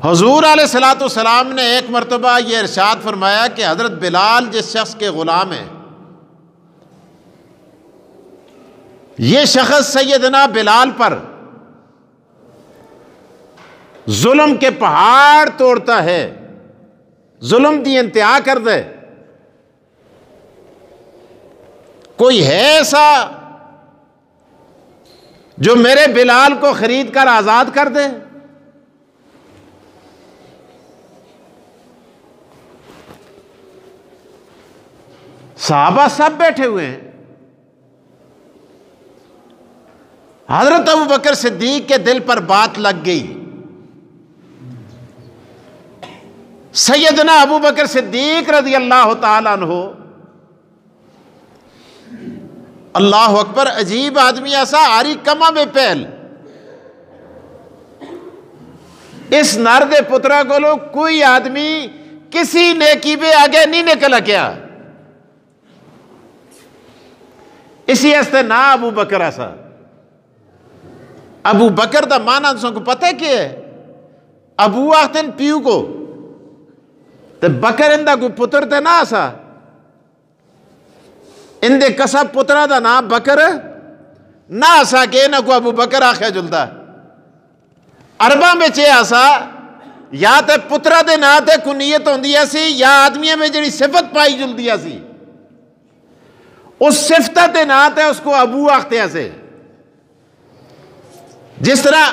حضور علیہ الصلوۃ والسلام نے ایک مرتبہ یہ ارشاد فرمایا کہ حضرت بلال جس شخص کے غلام ہیں، یہ شخص سیدنا بلال پر ظلم کے پہاڑ توڑتا ہے، ظلم دی انتہا کر دے، کوئی ہے ایسا جو میرے بلال کو خرید کر آزاد کر دے؟ صحابہ سب بیٹھے ہوئے ہیں۔ حضرت ابوبکر صدیق کے دل پر بات لگ گئی۔ سیدنا ابوبکر صدیق رضی اللہ تعالیٰ عنہ، اللہ اکبر، عجیب آدمی ایسا، آری کما بے پہل، اس نرد پترا کو لو کوئی آدمی کسی نیکی پہ آگے نہیں نکلا کیا، اسی ہستے نہ ابو بکر ایسا۔ ابو بکر دا مانا انسان کو پتہ کیا ہے؟ ابو آختن پیو کو تے بکر اندہ کو پتر تے نہ ایسا، اندے کسب پترا دا نام بکر نہ ایسا کہ نہ کو ابو بکر آخیا جلتا۔ عربہ میں چے ایسا یا تے پترا دے نا تے کنیت ہوندی ایسی، یا آدمیہ میں جڑی صفت پائی جلدی ایسی، اس صفتہ دے نا تے اس کو ابو آختے ایسے۔ جس طرح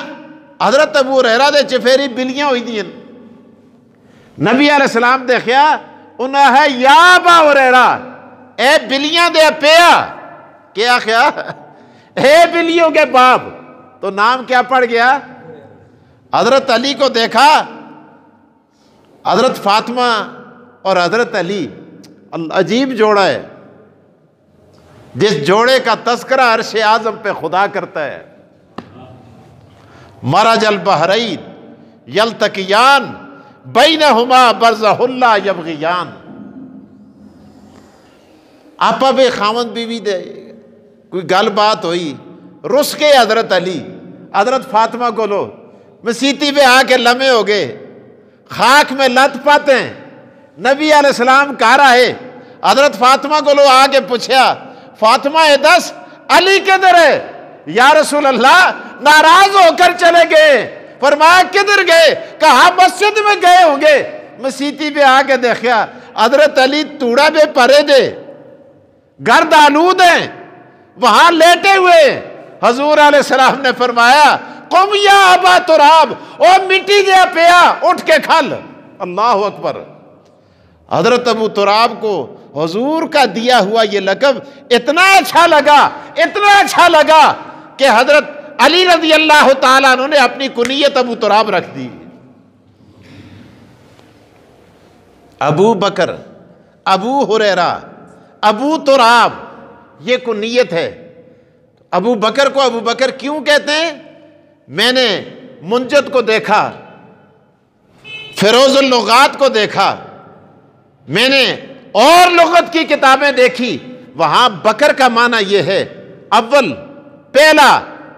حضرت ابو ہریرہ دے چفیری بلیاں ہوئی دیں، نبی علیہ السلام دیکھیا انہاں ہے یا ابا ہریرہ، اے بلیاں دے پیا، کیا خیا اے بلیوں کے باپ، تو نام کیا پڑ گیا؟ حضرت علی کو دیکھا، حضرت فاطمہ اور حضرت علی، عجیب جوڑا ہے، جس جوڑے کا تذکرہ عرش اعظم پہ خدا کرتا ہے۔ مرج البحرین یلتقیان بینہما برزخ لا یبغیان۔ آپا بے خاوند بیوی دے کوئی گل بات ہوئی، رس کے حضرت علی حضرت فاطمہ کو لو مسیتی پہ آ کے لمحے ہو گئے، خاک میں لت پاتے ہیں، نبی علیہ السلام کہہ رہا ہے، حضرت فاطمہ کو لو آ کے پوچھا، فاطمہ دس علی کدھر ہے؟ یا رسول اللہ ناراض ہو کر چلے گئے۔ فرمایا کدھر گئے؟ کہا مسجد میں گئے ہوں گے۔ مسیتی پہ آ کے دیکھا حضرت علی توڑا بے پرے دے، گرد آلود ہیں، وہاں لیٹے ہوئے۔ حضور علیہ السلام نے فرمایا قم یا ابا تراب، او مٹی دیا پیا، اٹھ کے کھل۔ اللہ اکبر۔ حضرت ابو تراب کو حضور کا دیا ہوا یہ لقب اتنا اچھا لگا، اتنا اچھا لگا کہ حضرت علی رضی اللہ تعالیٰ عنہ نے اپنی کنیت ابو تراب رکھ دی۔ ابو بکر، ابو ہریرہ، ابو تراب، یہ کنیت ہے۔ ابو بکر کو ابو بکر کیوں کہتے ہیں؟ میں نے منجد کو دیکھا، فیروز اللغات کو دیکھا، میں نے اور لغت کی کتابیں دیکھی، وہاں بکر کا معنی یہ ہے اول، پہلا،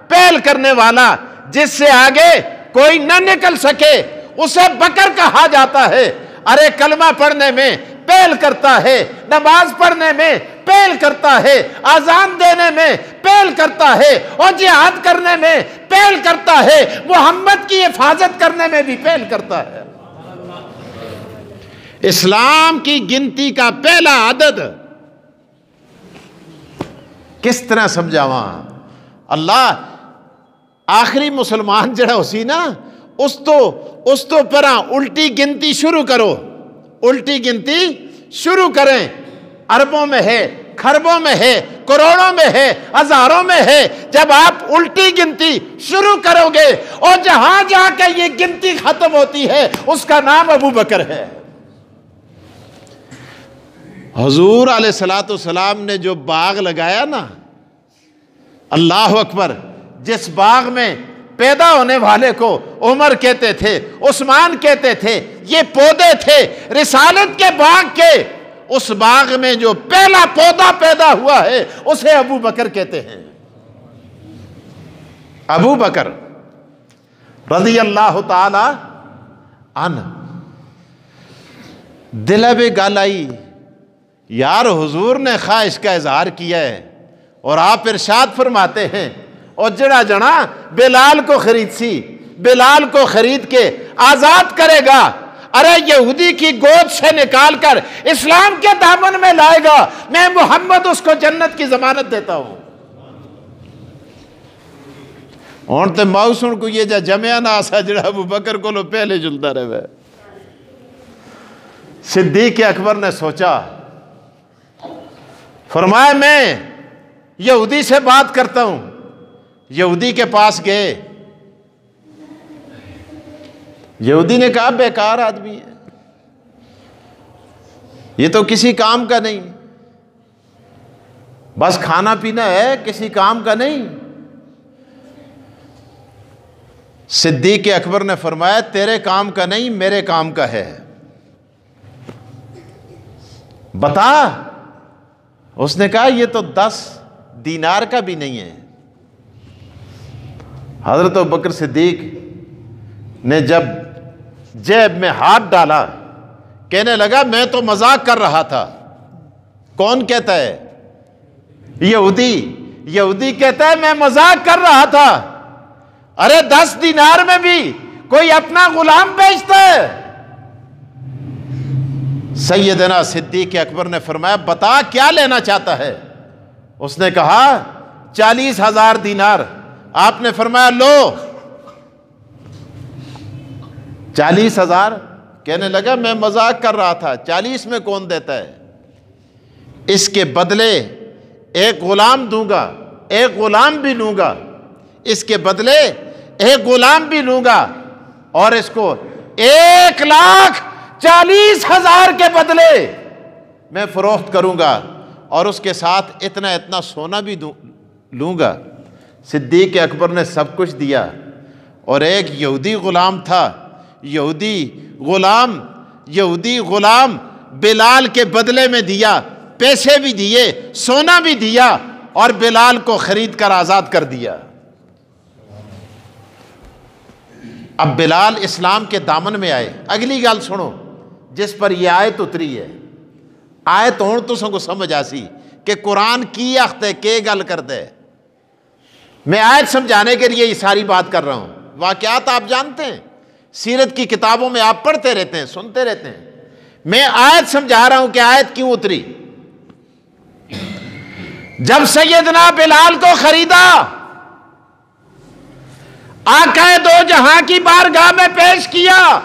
پہل کرنے والا، جس سے آگے کوئی نہ نکل سکے اسے بکر کہا جاتا ہے۔ ارے کلمہ پڑھنے میں پہل کرتا ہے، نماز پڑھنے میں پہل کرتا ہے، اذان دینے میں پہل کرتا ہے، اور جہاد کرنے میں پہل کرتا ہے، محمد کی حفاظت کرنے میں بھی پہل کرتا ہے۔ اسلام کی گنتی کا پہلا عدد کس طرح سمجھاواں؟ اللہ آخری مسلمان جڑا اسی نا، اس تو پرا الٹی گنتی شروع کرو، الٹی گنتی شروع کریں۔ اربوں میں ہے، کھربوں میں ہے، کروڑوں میں ہے، ہزاروں میں ہے۔ جب آپ الٹی گنتی شروع کرو گے اور جہاں جا کے یہ گنتی ختم ہوتی ہے اس کا نام ابو بکر ہے۔ حضور علیہ الصلوۃ والسلام نے جو باغ لگایا نا، اللہ اکبر، جس باغ میں پیدا ہونے والے کو عمر کہتے تھے، عثمان کہتے تھے، یہ پودے تھے رسالت کے باغ کے، اس باغ میں جو پہلا پودا پیدا ہوا ہے اسے ابو بکر کہتے ہیں۔ ابو بکر رضی اللہ تعالی دل بے گل آئی یار حضور نے خواہش کا اظہار کیا ہے اور آپ ارشاد فرماتے ہیں اور جڑا جنا بلال کو خرید سی، بلال کو خرید کے آزاد کرے گا، ارے یہودی کی گود سے نکال کر اسلام کے دامن میں لائے گا، میں محمد اس کو جنت کی ضمانت دیتا ہوں۔ ہوں تو ماؤسن کو یہ جا جمعہ نہ آسا جڑا ابو بکر کو لو پہلے جلتا رہے۔ صدیق اکبر نے سوچا، فرمایا میں یہودی سے بات کرتا ہوں۔ یہودی کے پاس گئے، یہودی نے کہا بیکار آدمی ہے، یہ تو کسی کام کا نہیں، بس کھانا پینا ہے، کسی کام کا نہیں۔ صدیق اکبر نے فرمایا تیرے کام کا نہیں، میرے کام کا ہے، بتا۔ اس نے کہا یہ تو 10 دینار کا بھی نہیں ہے۔ حضرت ابوبکر صدیق نے جب جیب میں ہاتھ ڈالا کہنے لگا میں تو مذاق کر رہا تھا۔ کون کہتا ہے؟ یہودی کہتا ہے میں مذاق کر رہا تھا۔ ارے 10 دینار میں بھی کوئی اپنا غلام بیچتا ہے؟ سیدنا صدیق اکبر نے فرمایا بتا کیا لینا چاہتا ہے؟ اس نے کہا 40,000 دینار۔ آپ نے فرمایا لو 40,000۔ کہنے لگا میں مذاق کر رہا تھا، 40 میں کون دیتا ہے؟ اس کے بدلے ایک غلام دوں گا، ایک غلام بھی لوں گا، اس کے بدلے ایک غلام بھی لوں گا، اور اس کو 1,40,000 کے بدلے میں فروخت کروں گا، اور اس کے ساتھ اتنا سونا بھی لوں گا۔ صدیق اکبر نے سب کچھ دیا، اور ایک یہودی غلام تھا، یہودی غلام بلال کے بدلے میں دیا، پیسے بھی دیے، سونا بھی دیا، اور بلال کو خرید کر آزاد کر دیا۔ اب بلال اسلام کے دامن میں آئے۔ اگلی گل سنو جس پر یہ آیت اتری ہے، آیت ہون تو سن کو سمجھ آسی کہ قرآن کی اخت ہے کہ گل کرتا ہے۔ میں آیت سمجھانے کے لیے یہ ساری بات کر رہا ہوں۔ واقعات آپ جانتے ہیں، سیرت کی کتابوں میں آپ پڑھتے رہتے ہیں، سنتے رہتے ہیں۔ میں آیت سمجھا رہا ہوں کہ آیت کیوں اتری۔ جب سیدنا بلال کو خریدا، آقا دو جہاں کی بارگاہ میں پیش کیا،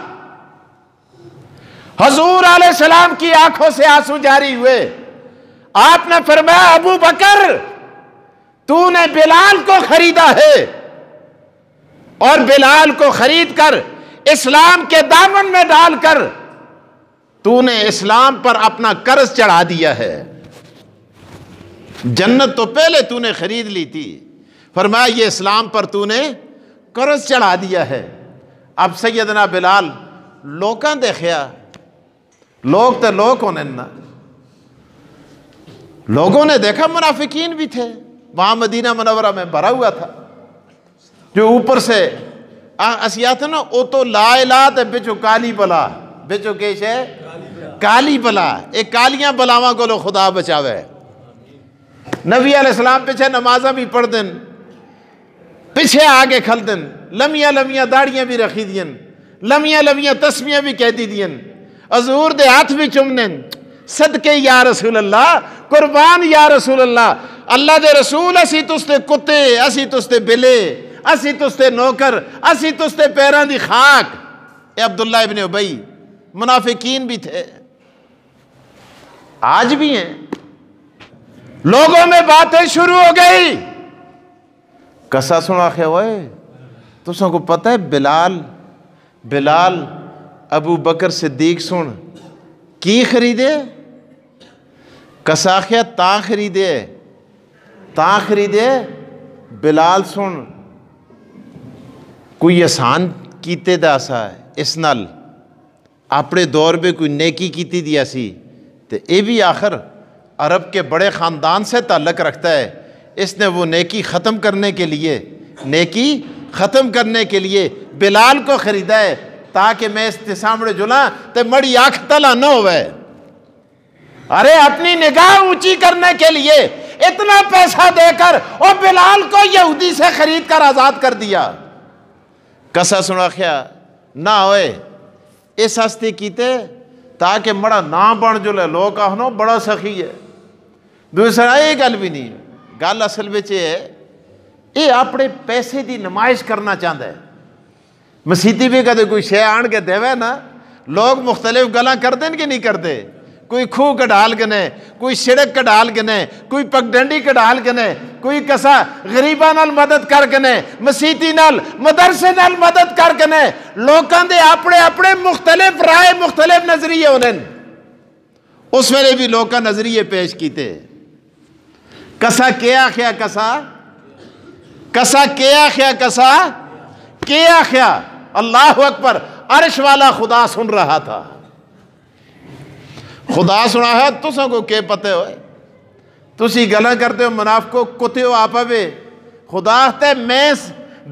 حضور علیہ السلام کی آنکھوں سے آنسو جاری ہوئے۔ آپ نے فرمایا ابو بکر تو نے بلال کو خریدا ہے، اور بلال کو خرید کر اسلام کے دامن میں ڈال کر تو نے اسلام پر اپنا قرض چڑھا دیا ہے۔ جنت تو پہلے تو نے خرید لی تھی، فرمایا یہ اسلام پر تو نے قرض چڑھا دیا ہے۔ اب سیدنا بلال لوکاں دیکھیا، لوگ تو لوگ ہونے نا، لوگوں نے دیکھا منافقین بھی تھے وہاں مدینہ منورہ میں بھرا ہوا تھا، جو اوپر سے اسیات نا او تو لا الہ تے بچو کالی بلا، بچو کیش ہے کالی بلا، ایک کالیاں بلاواں کو لو خدا بچاوے۔ نبی علیہ السلام پیچھے نمازہ بھی پڑھ دن، پیچھے آگے کھل دن، لمیاں لمیاں داڑیاں بھی رکھی دین، لمیاں لمیاں تسمیاں بھی کہتی دین، حضور دے ہاتھ بھی چومنن، صدقے یا رسول اللہ، قربان یا رسول اللہ، اللہ دے رسول اسی تستے کتے، اسی تستے بلے، اسی تستے نوکر، اسی تستے پیران دی خاک۔ اے عبداللہ ابن ابی، منافقین بھی تھے، آج بھی ہیں۔ لوگوں میں باتیں شروع ہو گئی، کسا سنا خے ہوئے تو سن کو پتہ ہے بلال ابو بکر صدیق سن کی خریدے؟ کسا خیا تاں خریدے بلال سن کوئی آسان کیتے دا سا ہے، اس نال اپنے دور میں کوئی نیکی کیتی دیا سی، تے اے بھی آخر عرب کے بڑے خاندان سے تعلق رکھتا ہے، اس نے وہ نیکی ختم کرنے کے لیے بلال کو خریدا ہے، تاکہ میں اس کے سامنے جلا تے مڑی آنکھ تلا نہ ہوئے. ارے اپنی نگاہ اونچی کرنے کے لیے اتنا پیسہ دے کر اور بلال کو یہودی سے خرید کر آزاد کر دیا. کسا سنا خیا نہ ہوئے اس ہستی کیتے تاکہ مڑا نام بن جلے لوگ آہنو بڑا سخی ہے. دوسرا یہ گل بھی نہیں, گل اصل بچ ہے یہ اپنے پیسے دی نمائش کرنا چاہتا ہے. مسیتی بھی کدے کوئی شے آن کے دے نا, لوگ مختلف گلاں کرتے ہیں کہ نہیں کرتے. کوئی خوہ کڈال گنے, کوئی سڑک کڈال گنے, کوئی پگڈنڈی کڈال گنے, کوئی کسا غریباں نال مدد کر گنے, مسیتی نال مدرسے نال مدد کر گنے. لوکاں دے اپنے اپنے مختلف رائے مختلف نظریے ہونے. اس ویلے بھی لوکاں نظریے پیش کیتے. کسا کیا خیا کسا کیا خیا کسا کیا خیا. اللہ اکبر. عرش والا خدا سن رہا تھا. خدا سنا ہے تساں کو کے پتے ہوئے, تسی گلاں کرتے ہو منافقو کتے ہو آپا بے. خدا تے میں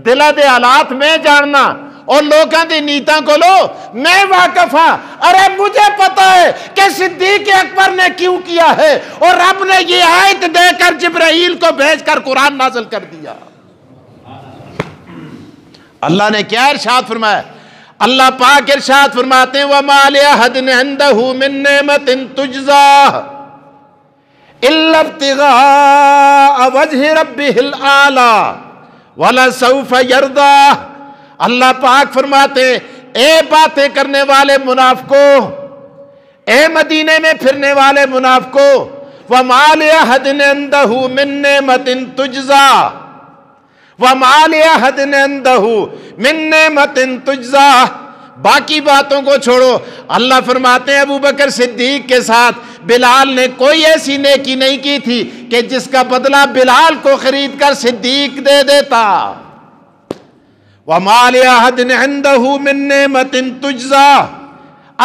دلہ دے حالات میں جاننا اور لوگاں دی نیتاں کو لو میں واقف ہاں. ارے مجھے پتا ہے کہ صدیق اکبر نے کیوں کیا ہے, اور رب نے یہ آیت دے کر جبرائیل کو بھیج کر قرآن نازل کر دیا. اللہ نے کیا ارشاد فرمایا؟ اللہ پاک ارشاد فرماتے ہیں وَمَا لِأَحَدٍ عِندَهُ مِن نِعْمَةٍ تُجْزَىٰ إِلَّا ابْتِغَاءَ وَجْهِ رَبِّهِ الْأَعْلَىٰ وَلَسَوْفَ يَرْضَىٰ. اللہ پاک فرماتے ہیں اے باتیں کرنے والے منافقوں, اے مدینے میں پھرنے والے منافقوں, وَمَا لِأَحَدٍ عِندَهُ مِن نِعْمَةٍ تُجْزَىٰ وَمَا لِأَحَدٍ عِندَهُ مِن نِعْمَةٍ تُجْزَىٰ. باقی باتوں کو چھوڑو. اللہ فرماتے ہیں ابو بکر صدیق کے ساتھ بلال نے کوئی ایسی نیکی نہیں کی تھی کہ جس کا بدلہ بلال کو خرید کر صدیق دے دیتا. وَمَا لِأَحَدٍ عِندَهُ مِن نِعْمَةٍ تُجْزَىٰ.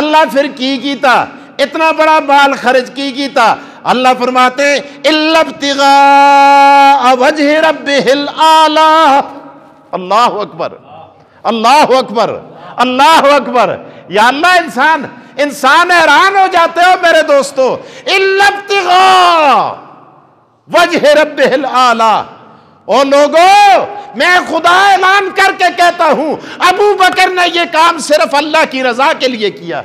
اللہ پھر کی کیتا اتنا بڑا مال خرچ کی کیتا. اللہ فرماتے ہیں اِلَّا ابْتِغَاءَ وَجْهِ رَبِّهِ الْأَعْلَىٰ. اللہ اکبر اللہ اکبر اللہ اکبر. یا اللہ انسان حیران ہو جاتے ہو میرے دوستو. اِلَّا ابْتِغَاءَ وَجْهِ رَبِّهِ الْأَعْلَىٰ. او لوگو میں خدا اعلان کر کے کہتا ہوں ابو بکر نے یہ کام صرف اللہ کی رضا کے لیے کیا.